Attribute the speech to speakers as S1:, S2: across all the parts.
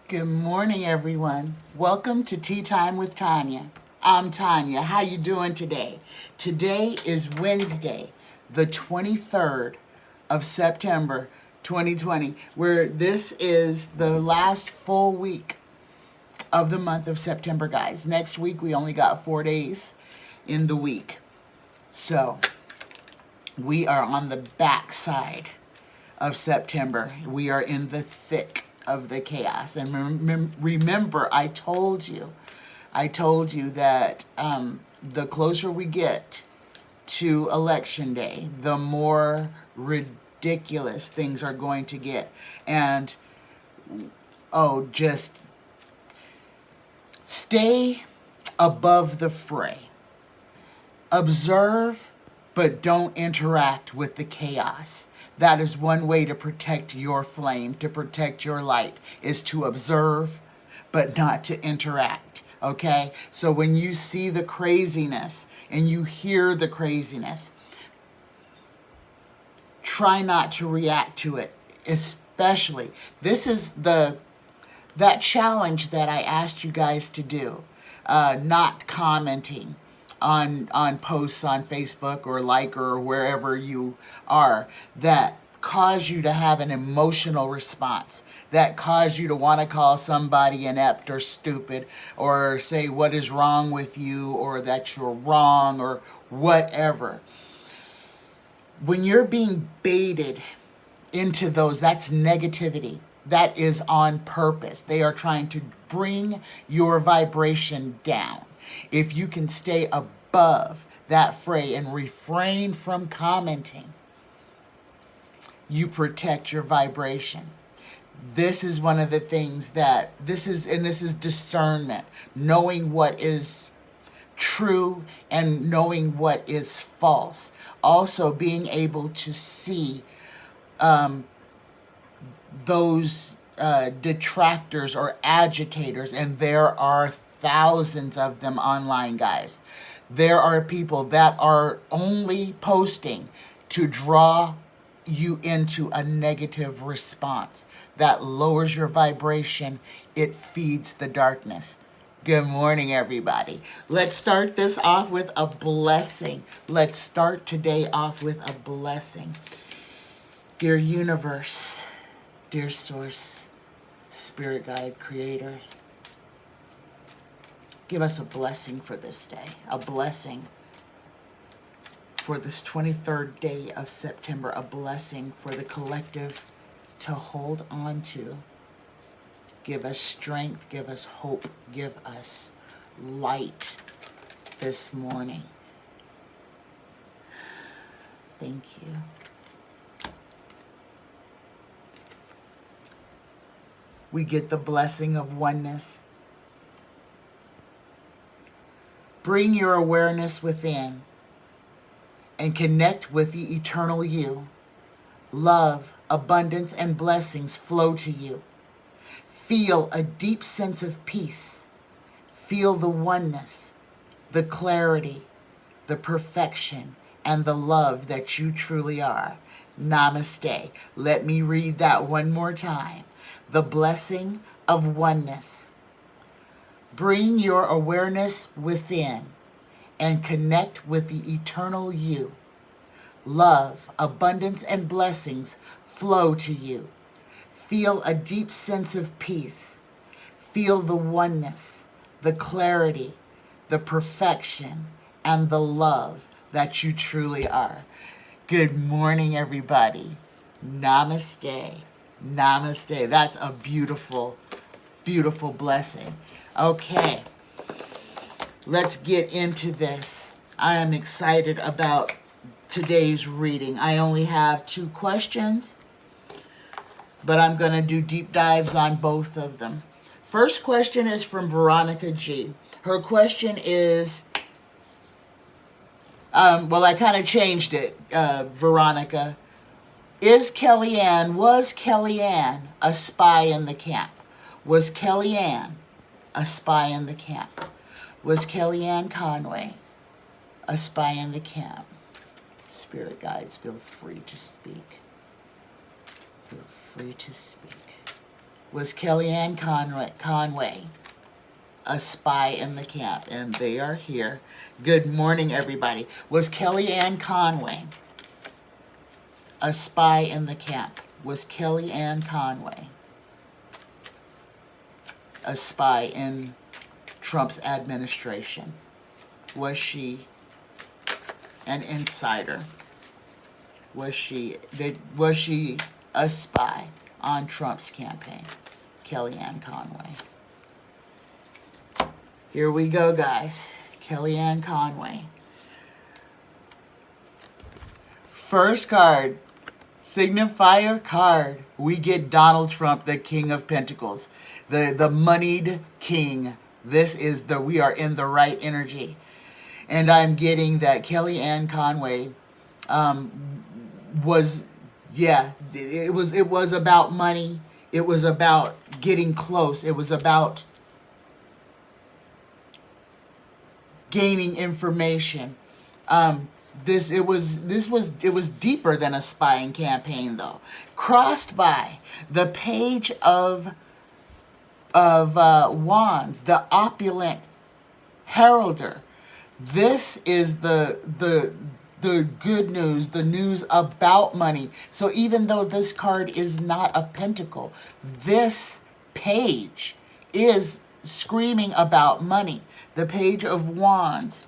S1: Good morning, everyone. Welcome to Tea Time with Tanya. I'm Tanya. How you doing today? Today is Wednesday, the 23rd of September, 2020, where this is the last full week of the month of September, guys. Next week, we only got 4 days in the week. So, we are on the backside of September. We are in the thick of the chaos. And remember, I told you that the closer we get to Election Day, the more ridiculous things are going to get. And, just stay above the fray. Observe, but don't interact with the chaos. That is one way to protect your flame, to protect your light, is to observe, but not to interact, okay? So when you see the craziness and you hear the craziness, try not to react to it, especially. This is that challenge that I asked you guys to do, not commenting on posts on Facebook or or wherever you are, that cause you to have an emotional response, that cause you to want to call somebody inept or stupid, or say what is wrong with you, or that you're wrong, or whatever. When you're being baited into those, that's negativity. That is on purpose. They are trying to bring your vibration down. If you can stay above that fray and refrain from commenting, you protect your vibration. This is one of the things that this is discernment, knowing what is true and knowing what is false. Also being able to see those detractors or agitators, and there are thousands of them online, guys. There are people that are only posting to draw you into a negative response. That lowers your vibration. It feeds the darkness. Good morning, everybody. Let's start this off with a blessing. Let's start today off with a blessing. Dear universe, dear source, spirit guide, creator, give us a blessing for this day, a blessing for this 23rd day of September, a blessing for the collective to hold on to. Give us strength, give us hope, give us light this morning. Thank you. We get the blessing of oneness. Bring your awareness within and connect with the eternal you. Love, abundance, and blessings flow to you. Feel a deep sense of peace. Feel the oneness, the clarity, the perfection, and the love that you truly are. Namaste. Let me read that one more time. The blessing of oneness. Bring your awareness within and connect with the eternal you. Love, abundance, and blessings flow to you. Feel a deep sense of peace. Feel the oneness, the clarity, the perfection, and the love that you truly are. Good morning, everybody. Namaste. Namaste. That's a beautiful, beautiful blessing. Okay, let's get into this. I am excited about today's reading. I only have 2 questions, but I'm going to do deep dives on both of them. First question is from Veronica G. Her question is, I kind of changed it, Veronica. Was Kellyanne a spy in the camp? Was Kellyanne a spy in the camp? Was Kellyanne Conway a spy in the camp? Spirit guides, feel free to speak. Feel free to speak. Was Kellyanne Conway a spy in the camp? And they are here. Good morning, everybody. Was Kellyanne Conway a spy in the camp? Was Kellyanne Conway a spy in Trump's administration? Was she an insider? Was she a spy on Trump's campaign? Kellyanne Conway. Here we go, guys. Kellyanne Conway. First card, signifier card. We get Donald Trump, the King of Pentacles, the moneyed king. This is we are in the right energy. And I'm getting that Kellyanne Conway it was about money. It was about getting close. It was about gaining information. It was deeper than a spying campaign, though. Crossed by the Page of Wands, the opulent heralder. This is the good news, the news about money. So even though this card is not a pentacle, this page is screaming about money. The Page of Wands.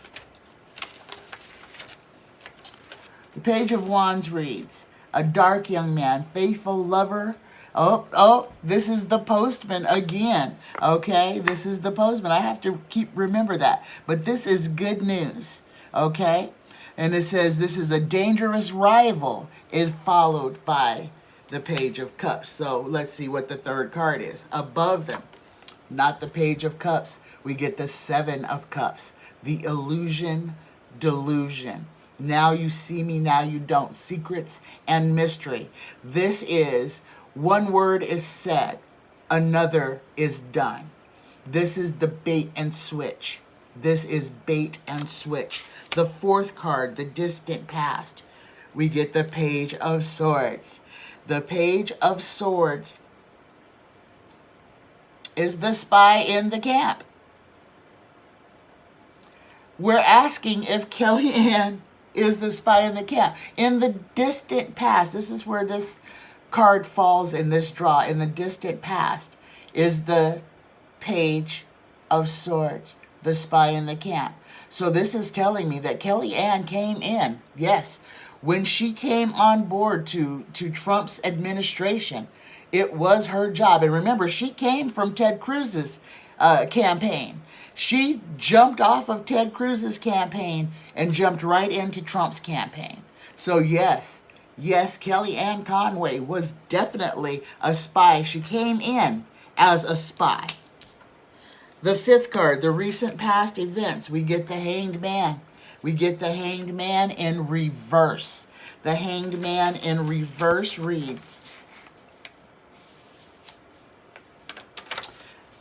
S1: The Page of Wands reads, a dark young man, faithful lover. Oh, this is the postman again. Okay, this is the postman. I have to remember that. But this is good news. Okay? And it says this is a dangerous rival, is followed by the Page of Cups. So let's see what the third card is. Above them, not the Page of Cups, we get the Seven of Cups. The illusion, delusion. Now you see me, now you don't. Secrets and mystery. This is, one word is said, another is done. This is the bait and switch. This is bait and switch. The fourth card, the distant past. We get the Page of Swords. The Page of Swords is the spy in the camp. We're asking if Kellyanne is the spy in the camp. In the distant past, this is where this card falls in this draw. In the distant past is the Page of Swords, the spy in the camp. So this is telling me that Kellyanne came in, yes, when she came on board to Trump's administration, it was her job. And remember, she came from Ted Cruz's campaign. She jumped off of Ted Cruz's campaign and jumped right into Trump's campaign. So yes, Kellyanne Conway was definitely a spy. She came in as a spy. The fifth card, the recent past events. We get the Hanged Man. We get the Hanged Man in reverse. The Hanged Man in reverse reads,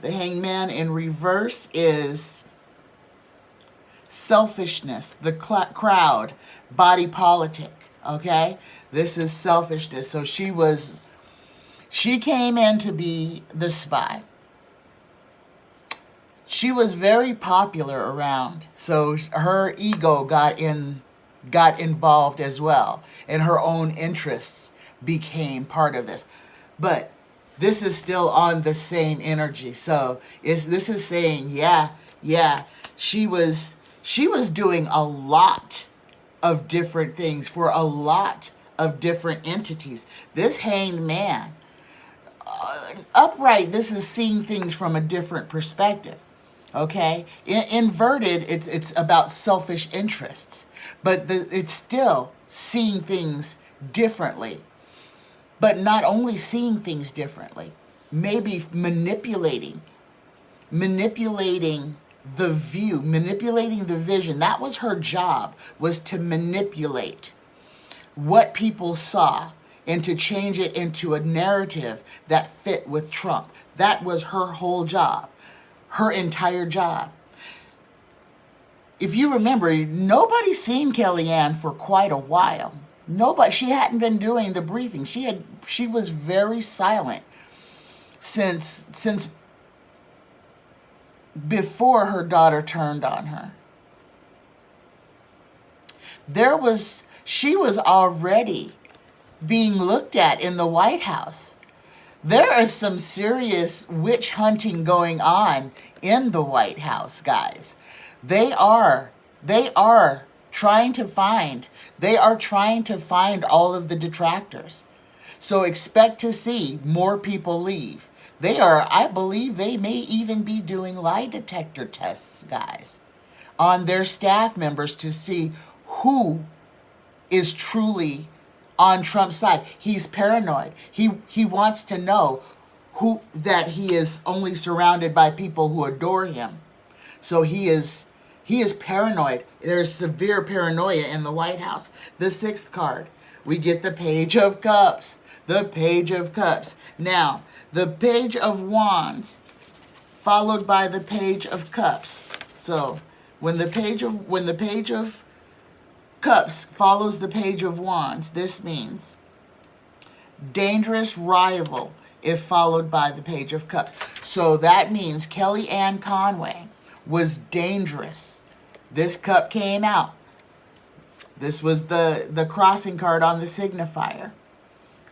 S1: the Hanged Man in reverse is selfishness, the crowd, body politic, okay? This is selfishness. So she came in to be the spy. She was very popular around, so her ego got involved as well, and her own interests became part of this. But this is still on the same energy. So this is saying, she was doing a lot of different things for a lot of different entities. This Hanged Man, upright, this is seeing things from a different perspective. Okay, inverted, it's about selfish interests, but it's still seeing things differently. But not only seeing things differently, maybe manipulating the view, manipulating the vision. That was her job, was to manipulate what people saw and to change it into a narrative that fit with Trump. That was her whole job. Her entire job. If you remember, nobody's seen Kellyanne for quite a while. Nobody. She hadn't been doing the briefing. She was very silent. since before her daughter turned on her. She was already being looked at in the White House. There is some serious witch hunting going on in the White House, guys. They are trying to find all of the detractors. So expect to see more people leave. I believe they may even be doing lie detector tests, guys, on their staff members to see who is truly on Trump's side. He's paranoid. He wants to know that he is only surrounded by people who adore him. So he is paranoid. There's severe paranoia in the White House. The sixth card, we get the Page of Cups. The Page of Cups. Now, the Page of Wands followed by the Page of Cups. So, when the Page of Cups follows the Page of Wands, this means dangerous rival if followed by the Page of Cups. So that means Kellyanne Conway was dangerous. This cup came out. This was the crossing card on the signifier.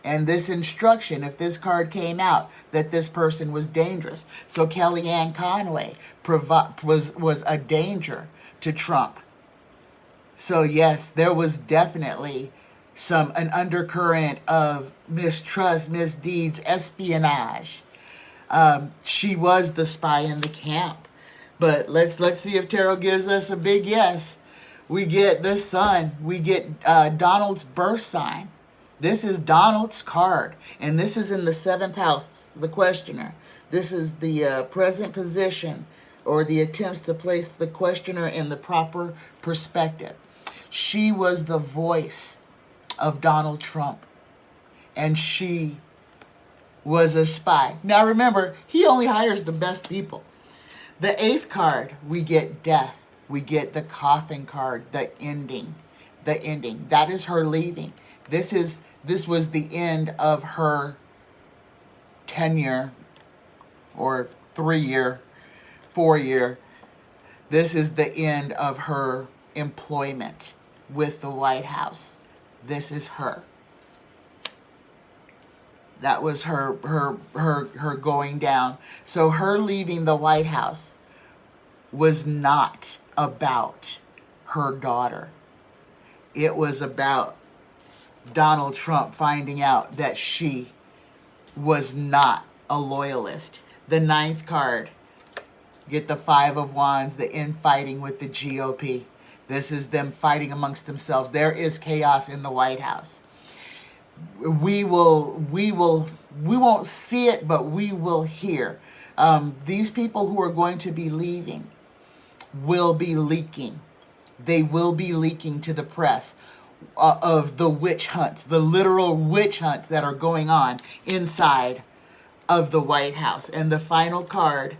S1: And this instruction, if this card came out, that this person was dangerous. So Kellyanne Conway was a danger to Trump. So yes, there was definitely an undercurrent of mistrust, misdeeds, espionage. She was the spy in the camp. But let's see if tarot gives us a big yes. We get the Sun. We get Donald's birth sign. This is Donald's card, and this is in the 7th house, the questioner. This is the present position, or the attempts to place the questioner in the proper perspective. She was the voice of Donald Trump, and she was a spy. Now remember, he only hires the best people. The 8th card, we get death. We get the coffin card, the ending. The ending. That is her leaving. This was the end of her tenure, or 3-year, 4-year. This is the end of her employment with the White House. This is her. That was her going down. So her leaving the White House was not about her daughter. It was about Donald Trump finding out that she was not a loyalist. The 9th card, get the 5 of Wands, the infighting with the GOP. This is them fighting amongst themselves. There is chaos in the White House. We won't see it, but we will hear. These people who are going to be leaving will be leaking. They will be leaking to the press of the witch hunts, the literal witch hunts that are going on inside of the White House. And the final card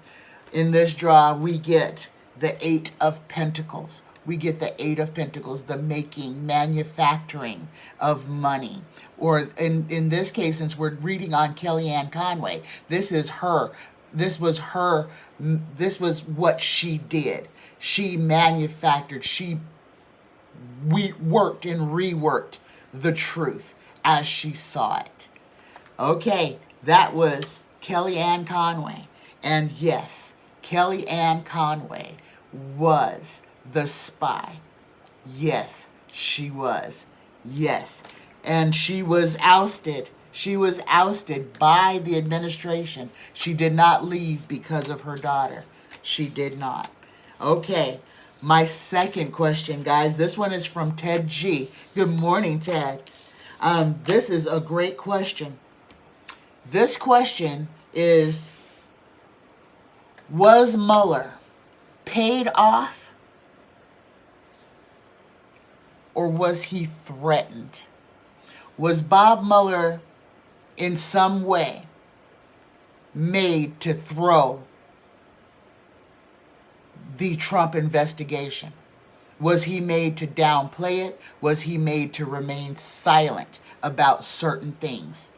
S1: in this draw, we get the 8 of Pentacles. We get the 8 of Pentacles, the making, manufacturing of money. Or in this case, since we're reading on Kellyanne Conway, this is her. This was her. This was what she did. She manufactured. We worked and reworked the truth as she saw it. Okay, that was Kellyanne Conway. And yes, Kellyanne Conway was the spy. Yes, she was. Yes. And she was ousted. She was ousted by the administration. She did not leave because of her daughter. She did not. Okay. My second question, guys. This one is from Ted G. Good morning, Ted. This is a great question. This question is, was Mueller paid off, or was he threatened? Was Bob Mueller in some way made to throw the Trump investigation? Was he made to downplay it? Was he made to remain silent about certain things?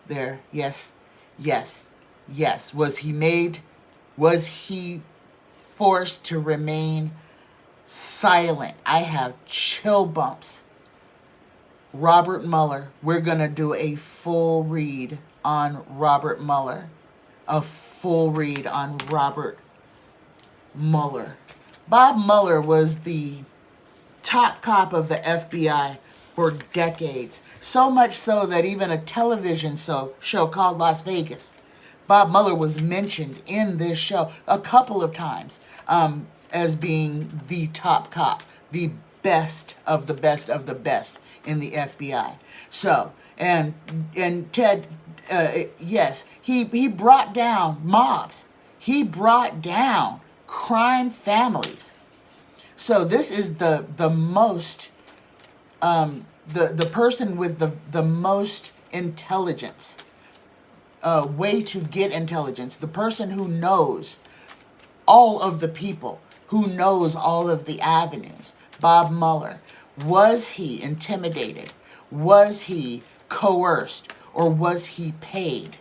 S1: There, yes, yes. Yes. Was he forced to remain silent? I have chill bumps. Robert Mueller. We're going to do a full read on Robert Mueller. A full read on Robert Mueller. Bob Mueller was the top cop of the FBI for decades. So much so that even a television show called Las Vegas, Bob Mueller was mentioned in this show a couple of times as being the top cop, the best of the best of the best in the FBI. So, and Ted, yes, he brought down mobs. He brought down crime families. So this is the most, the person with the most intelligence, way to get intelligence, the person who knows all of the people, who knows all of the avenues. Bob Mueller. Was he intimidated? Was he coerced? Or was he paid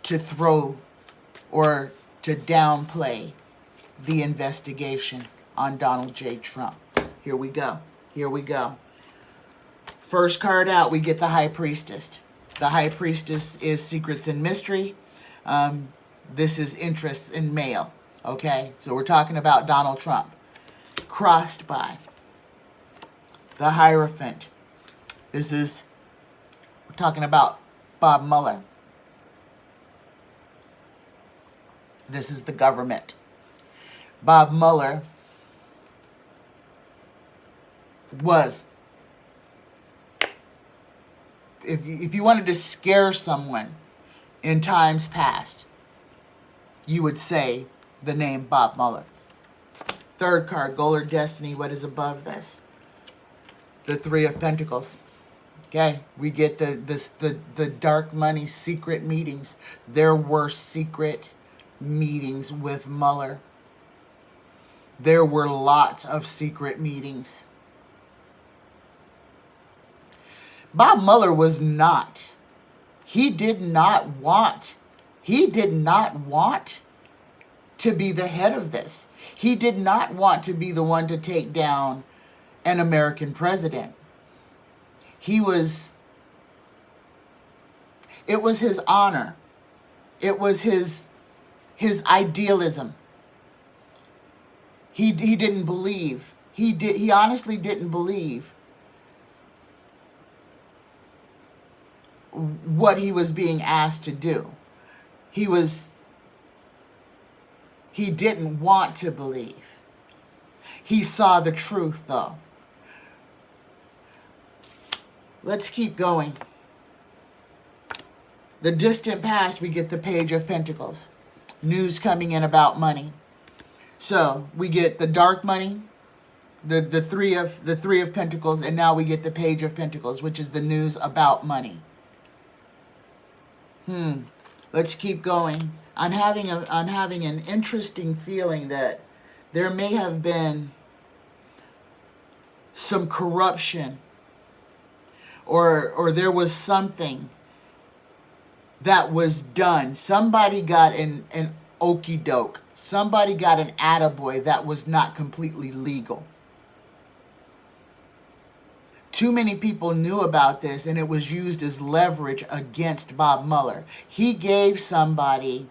S1: to throw or to downplay the investigation on Donald J. Trump? Here we go. Here we go. First card out, we get the High Priestess. The High Priestess is secrets and mystery. This is interests in mail. Okay, so we're talking about Donald Trump. Crossed by the Hierophant. We're talking about Bob Mueller. This is the government. Bob Mueller was, if you wanted to scare someone in times past, you would say the name Bob Mueller. Third card, goal or destiny. What is above this? The Three of Pentacles. Okay, we get the dark money secret meetings. There were secret meetings with Mueller. There were lots of secret meetings. Bob Mueller was not. He did not want to be the head of this. He did not want to be the one to take down an American president. It was his honor. It was his idealism. He didn't believe. He honestly didn't believe what he was being asked to do. He didn't want to believe. He saw the truth, though. Let's keep going. The distant past, we get the Page of Pentacles. News coming in about money. So we get the dark money, the three of Pentacles, and now we get the Page of Pentacles, which is the news about money. Let's keep going. I'm having an interesting feeling that there may have been some corruption, or there was something that was done. Somebody got an okie doke. Somebody got an attaboy that was not completely legal. Too many people knew about this, and it was used as leverage against Bob Mueller. He gave somebody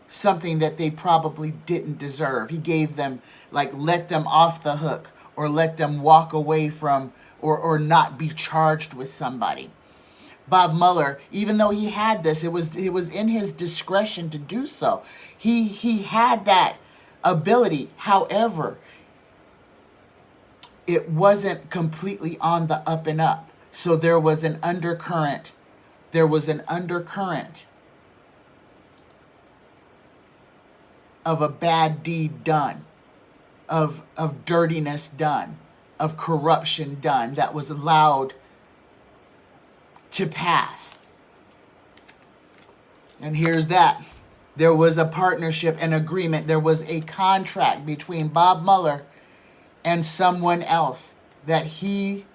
S1: something that they probably didn't deserve. He gave them, let them off the hook, or let them walk away from, or not be charged with somebody. Bob Mueller, even though he had this, it was in his discretion to do so. He had that ability. However, it wasn't completely on the up and up. So there was an undercurrent. There was an undercurrent of a bad deed done, of dirtiness done, of corruption done that was allowed to pass. And here's that. There was a partnership, an agreement. There was a contract between Bob Mueller and someone else that he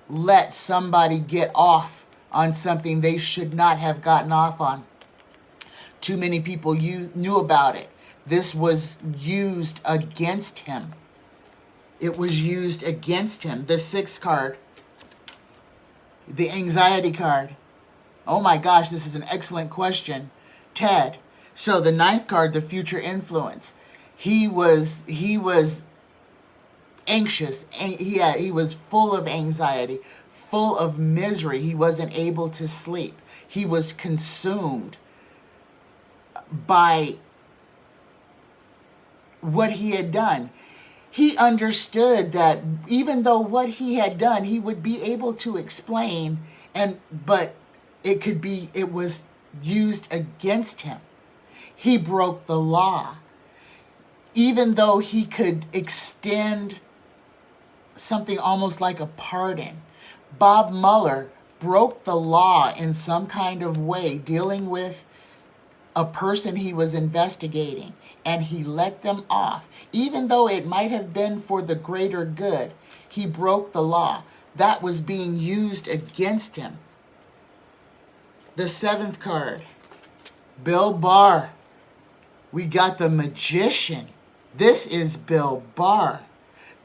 S1: let somebody get off on something they should not have gotten off on. Too many people knew about it. This was used against him. It was used against him. The 6th card, the anxiety card. Oh my gosh, this is an excellent question, Ted. So the 9th card, the future influence. He was anxious. He was full of anxiety, full of misery. He wasn't able to sleep. He was consumed by what he had done. He understood that even though what he had done, he would be able to explain, but it was used against him. He broke the law. Even though he could extend something almost like a pardon, Bob Mueller broke the law in some kind of way, dealing with a person he was investigating, and he let them off. Even though it might have been for the greater good, he broke the law. That was being used against him. The 7th card, Bill Barr. We got the Magician. This is Bill Barr.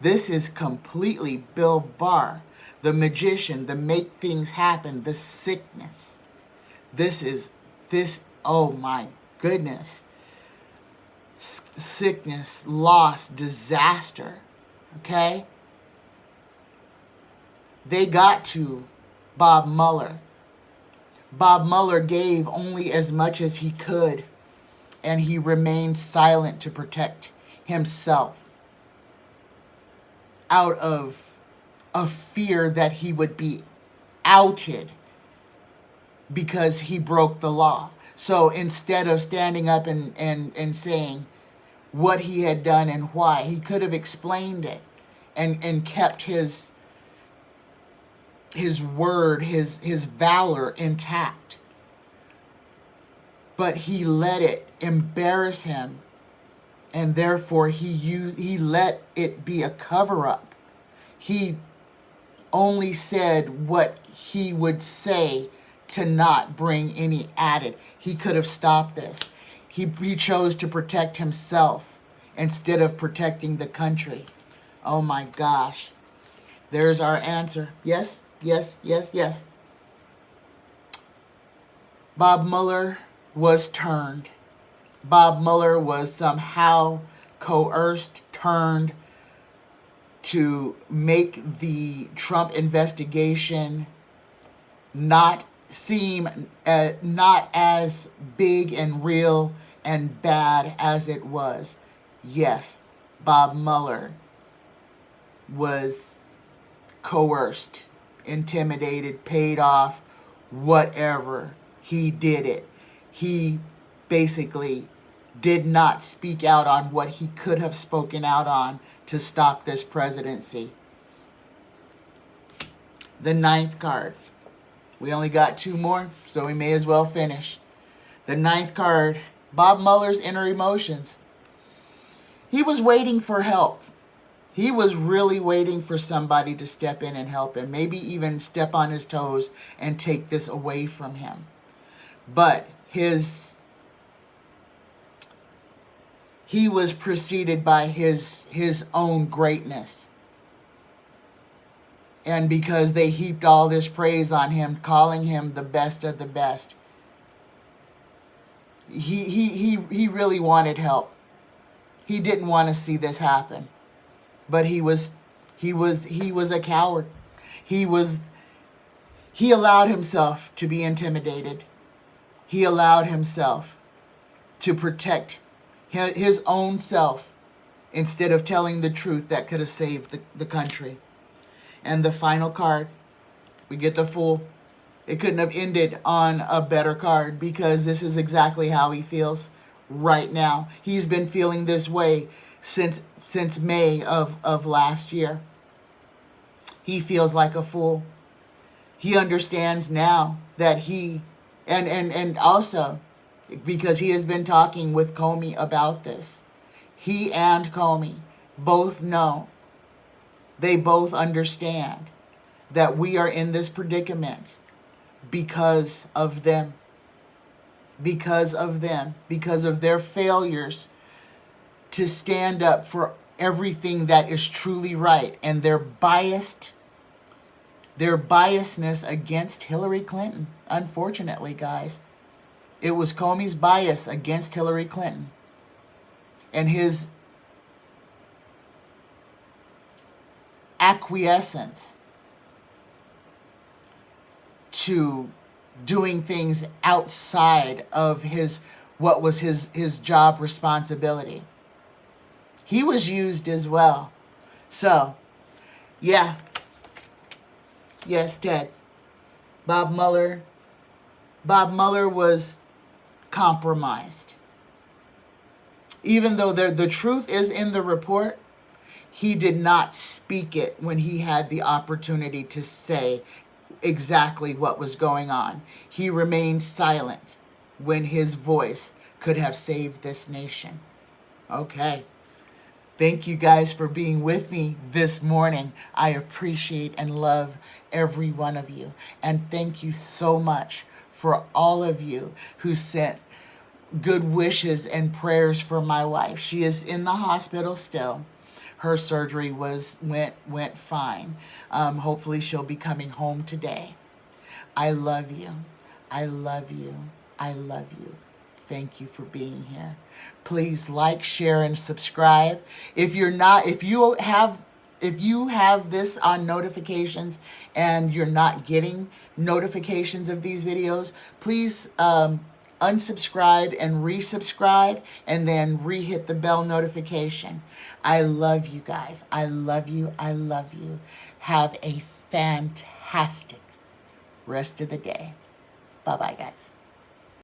S1: This is completely Bill Barr. The Magician, the make things happen, the sickness. Oh my goodness. Sickness, loss, disaster. Okay? They got to Bob Mueller. Bob Mueller gave only as much as he could, and he remained silent to protect himself out of a fear that he would be outed because he broke the law. So instead of standing up and saying what he had done and why, he could have explained it and kept his word, his valor intact. But he let it embarrass him, and therefore he let it be a cover-up. He only said what he would say to not bring any added. He could have stopped this. He chose to protect himself instead of protecting the country. Oh my gosh. There's our answer. Yes, yes, yes, yes. Bob Mueller was turned. Bob Mueller was somehow coerced, turned to make the Trump investigation not seem not as big and real and bad as it was. Yes, Bob Mueller was coerced, intimidated, paid off, whatever. He did it. He basically did not speak out on what he could have spoken out on to stop this presidency. The 9th card. We only got 2 more, so we may as well finish. The 9th card, Bob Mueller's inner emotions. He was waiting for help. He was really waiting for somebody to step in and help him, maybe even step on his toes and take this away from him. But he was preceded by his own greatness. And because they heaped all this praise on him, calling him the best of the best, he really wanted help. He didn't want to see this happen. But he was a coward. He allowed himself to be intimidated. He allowed himself to protect his own self instead of telling the truth that could have saved the country. And the final card, we get the Fool. It couldn't have ended on a better card because this is exactly how he feels right now. He's been feeling this way since May of last year. He feels like a fool. He understands now that and also because he has been talking with Comey about this. He and Comey both know, they both understand that we are in this predicament because of them. because of them, because of their failures to stand up for everything that is truly right, and their biasness against Hillary Clinton. Unfortunately, guys, it was Comey's bias against Hillary Clinton and his acquiescence to doing things outside of what was his job responsibility. He was used as well. So, yeah. Yes, Ted. Bob Mueller was compromised. Even though the truth is in the report, he did not speak it when he had the opportunity to say exactly what was going on. He remained silent when his voice could have saved this nation. Okay. Thank you guys for being with me this morning. I appreciate and love every one of you. And thank you so much for all of you who sent good wishes and prayers for my wife. She is in the hospital still. Her surgery went fine. Hopefully she'll be coming home today. I love you. I love you. I love you. Thank you for being here. Please like, share, and subscribe. If you have this on notifications and you're not getting notifications of these videos, please unsubscribe and resubscribe, and then re-hit the bell notification. I love you guys. I love you. I love you. Have a fantastic rest of the day. Bye-bye, guys.